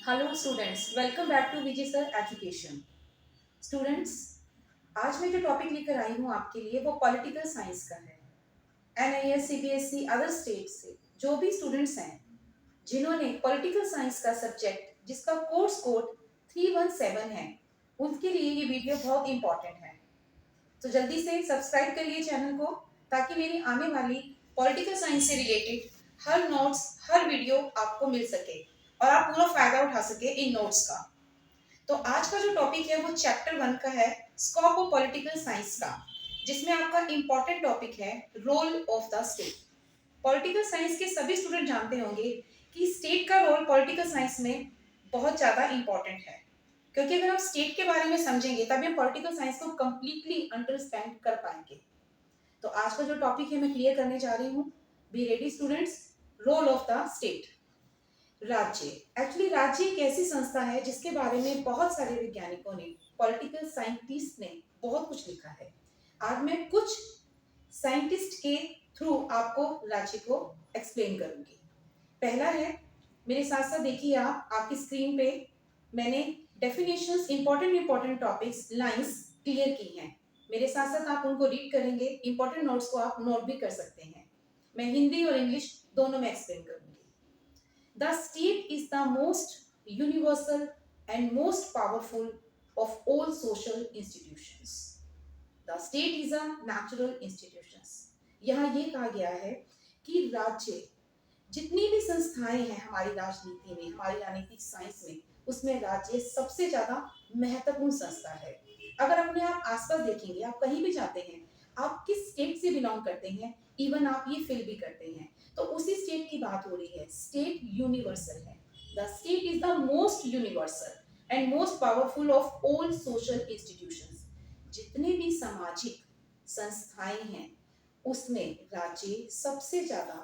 Hello students, welcome back to Vijay sir education. Students, आज मैं जो टॉपिक लेकर आई हूँ आपके लिए वो पॉलिटिकल साइंस का है। एनआईएस, सीबीएसई, अदर स्टेट से जो भी स्टूडेंट्स हैं जिन्होंने पॉलिटिकल साइंस का सब्जेक्ट जिसका कोर्स कोड 317 है, उनके लिए ये वीडियो बहुत इंपॉर्टेंट है। तो जल्दी से सब्सक्राइब करिए चैनल को ताकि मेरी आने वाली पॉलिटिकल साइंस से रिलेटेड हर नोट्स, हर वीडियो आपको मिल सके और आप पूरा फायदा उठा सके इन नोट्स का। तो आज का जो टॉपिक है वो चैप्टर 1 का है, स्कोप ऑफ पॉलिटिकल साइंस का, जिसमें आपका इंपॉर्टेंट टॉपिक है role of the state. Political science के सभी स्टूडेंट जानते होंगे कि स्टेट का रोल पॉलिटिकल साइंस में बहुत ज़्यादा इंपॉर्टेंट है, क्योंकि अगर हम स्टेट के बारे में समझेंगे तभी हम पॉलिटिकल साइंस को कंप्लीटली अंडरस्टैंड कर पाएंगे। तो आज का जो टॉपिक है मैं क्लियर करने जा रही हूँ। Be ready students. Role of the state. राज्य, एक्चुअली राज्य एक ऐसी संस्था है जिसके बारे में बहुत सारे वैज्ञानिकों ने, पॉलिटिकल साइंटिस्ट ने बहुत कुछ लिखा है। आज मैं कुछ साइंटिस्ट के थ्रू आपको राज्य को एक्सप्लेन करूंगी। पहला है, मेरे साथ साथ देखिए आप आपकी स्क्रीन पे मैंने definitions, important topics, lines clear की हैं। मेरे साथ साथ आप उनको रीड करेंगे, इंपॉर्टेंट नोट्स को आप नोट भी कर सकते हैं। मैं हिंदी और इंग्लिश दोनों में एक्सप्लेन करूंगी। The state is the most universal and most powerful of all social institutions. The state is a natural institutions. यहाँ ये कहा गया है कि राज्य, जितनी भी संस्थाएं हैं हमारी राजनीति में, हमारी राजनीतिक साइंस में, उसमें राज्य सबसे ज्यादा महत्वपूर्ण संस्था है। अगर अपने आप आसपास देखेंगे, आप कहीं भी जाते हैं, आप किस स्टेट से बिलोंग करते हैं, इवन आप ये फील भी करते हैं, तो उसी स्टेट की बात हो रही है। स्टेट यूनिवर्सल है। The state is the most universal and most powerful of all social institutions. जितने भी सामाजिक संस्थाएं हैं उसमें राज्य सबसे ज्यादा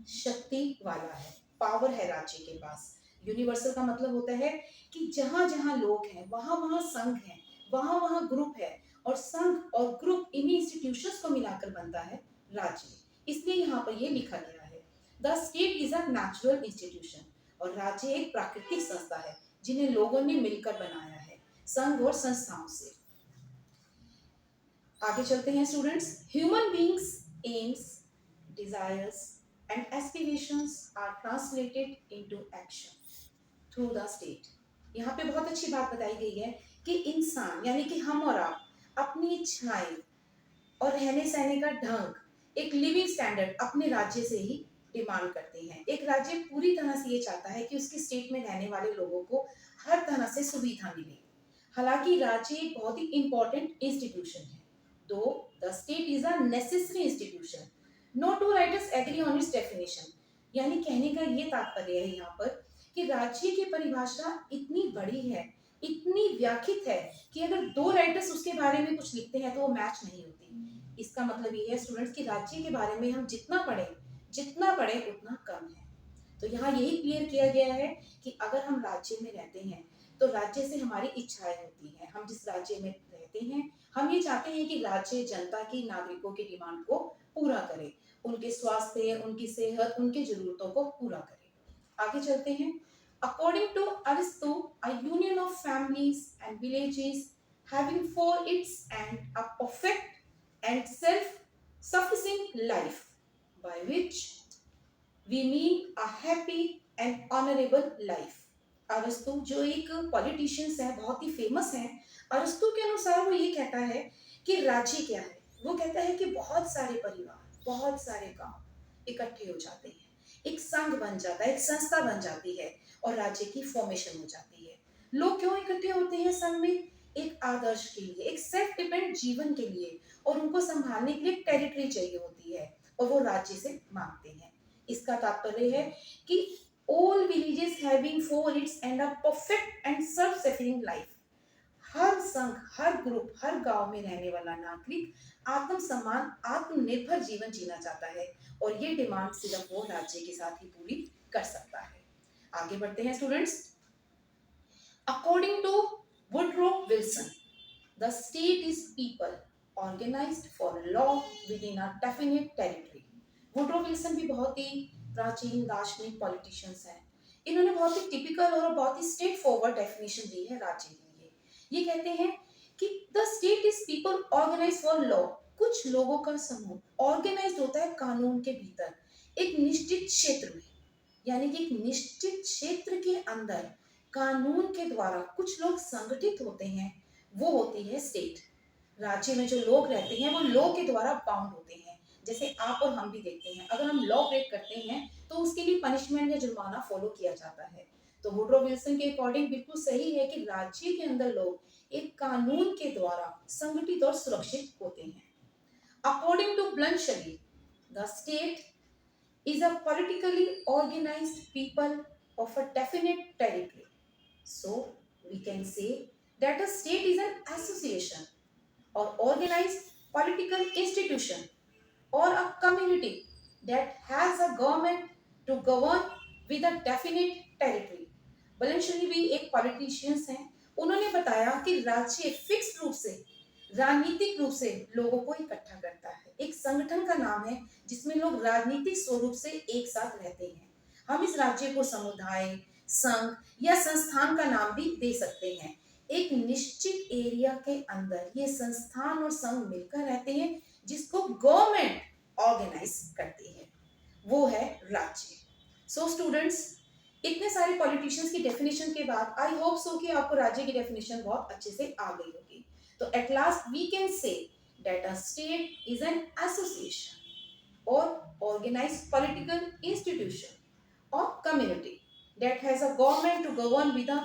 शक्ति वाला है, पावर है राज्य के पास। यूनिवर्सल का मतलब होता है कि जहां जहां लोग हैं वहां वहां संघ है, वहां वहां ग्रुप है, और संघ और ग्रुप इन्हीं इंस्टीट्यूशंस को मिलाकर बनता है राज्य। इसलिए यहाँ पर ये लिखा गया है, the state is a natural institution. और राज्य एक प्राकृतिक संस्था है जिन्हें लोगों ने मिलकर बनाया है, संघ और संस्थाओं से। आगे चलते हैं students. Human beings aims, desires and aspirations are translated into action through the state. यहाँ पे बहुत अच्छी बात बताई गई है कि इंसान यानी कि हम और आप अपनी इच्छाएं और रहने सहने का ढंग, एक लिविंग स्टैंडर्ड अपने राज्य से ही डिमांड करते हैं। एक राज्य पूरी तरह से ये चाहता है कि उसके स्टेट में रहने वाले लोगों को हर तरह से सुविधा मिले। हालांकि राज्य एक बहुत ही इंपॉर्टेंट इंस्टीट्यूशन है, though the state is a necessary institution, no two writers agree on its definition. यानी कहने का ये तात्पर्य है यहाँ पर कि राज्य की परिभाषा इतनी बड़ी है, इतनी व्याख्यित है कि अगर दो राइटर्स उसके बारे में कुछ लिखते हैं तो वो मैच नहीं होती। इसका मतलब ये है स्टूडेंट्स कि राज्य के बारे में हम जितना पढ़े उतना कम है। तो यहाँ यही क्लियर किया गया है कि अगर हम राज्य में रहते हैं तो राज्य से हमारी इच्छाएं होती हैं। हम जिस राज्य में रहते हैं हम ये चाहते हैं कि राज्य जनता की, नागरिकों की डिमांड को पूरा करे, उनके स्वास्थ्य, उनकी सेहत, उनकी जरूरतों को पूरा करे। आगे चलते हैं। According to Aristotle, a union of families and villages having for its end a perfect and self-sufficient life, by which we mean a happy and honorable life. अरस्तु जो एक पॉलिटिशियंस है, बहुत ही फेमस है, अरस्तु के अनुसार वो ये कहता है कि राज्य क्या है। वो कहता है कि बहुत सारे परिवार, बहुत सारे गांव इकट्ठे हो जाते हैं, एक संघ बन जाता है, एक संस्था बन जाती है और राज्य की फॉर्मेशन हो जाती है। लोग क्यों इकट्ठे होते हैं संघ में? एक आदर्श के लिए, एक सेल्फ डिपेंडेंट जीवन के लिए, और उनको संभालने के लिए टेरिटरी चाहिए होती है और वो राज्य से मांगते हैं। इसका तात्पर्य है कि all villages having for its end a perfect and self-sufficing life. हर संघ, हर ग्रुप, हर गांव में रहने वाला नागरिक आत्म सम्मान, आत्मनिर्भर जीवन जीना चाहता है, और ये डिमांड सिर्फ वो राज्य के साथ ही पूरी कर सकता है। आगे बढ़ते हैं students. According to Woodrow Wilson, the state is people organised for law within a definite territory. Woodrow Wilson भी बहुत ही प्राचीन दार्शनिक पॉलिटिशियंस हैं। इन्होंने बहुत ही टिपिकल और बहुत ही स्ट्रेट फॉरवर्ड डेफिनेशन दी है राज्य के लिए। ये कहते हैं कि the state is people organise for law, कुछ लोगों का समूह ऑर्गेनाइज होता है कानून के भीतर एक निश्चित क्षेत्र में, यानी कि एक निश्चित क्षेत्र के अंदर कानून के द्वारा कुछ लोग संगठित होते हैं, वो होती है स्टेट। राज्य में जो लोग रहते हैं वो लॉ के द्वारा बाउंड होते हैं। जैसे आप और हम भी देखते हैं, अगर हम लॉ ब्रेक करते हैं तो उसके लिए पनिशमेंट या जुर्माना फॉलो किया जाता है। तो वुड्रो विल्सन के अकॉर्डिंग बिल्कुल सही है कि राज्य के अंदर लोग एक कानून के द्वारा संगठित और सुरक्षित होते हैं। According to Bluntschli, the state is a politically organized people of a definite territory. So we can say that a state is an association or organized political institution or a community that has a government to govern with a definite territory. बलनशली भी एक politicians हैं। उन्होंने बताया कि राज्य fix रूप से राजनीतिक रूप से लोगों को इकट्ठा करता है, एक संगठन का नाम है जिसमें लोग राजनीतिक स्वरूप से एक साथ रहते हैं। हम इस राज्य को समुदाय, संघ या संस्थान का नाम भी दे सकते हैं। एक निश्चित एरिया के अंदर ये संस्थान और संघ मिलकर रहते हैं जिसको गवर्नमेंट ऑर्गेनाइज करती है, वो है राज्य। सो स्टूडेंट्स, इतने सारे पॉलिटिशियंस की डेफिनेशन के बाद आई होप सो कि आपको राज्य की डेफिनेशन बहुत अच्छे से आ गई होगी। तो at last we can say that a state is an association or organized political institution or community that has a government to govern with a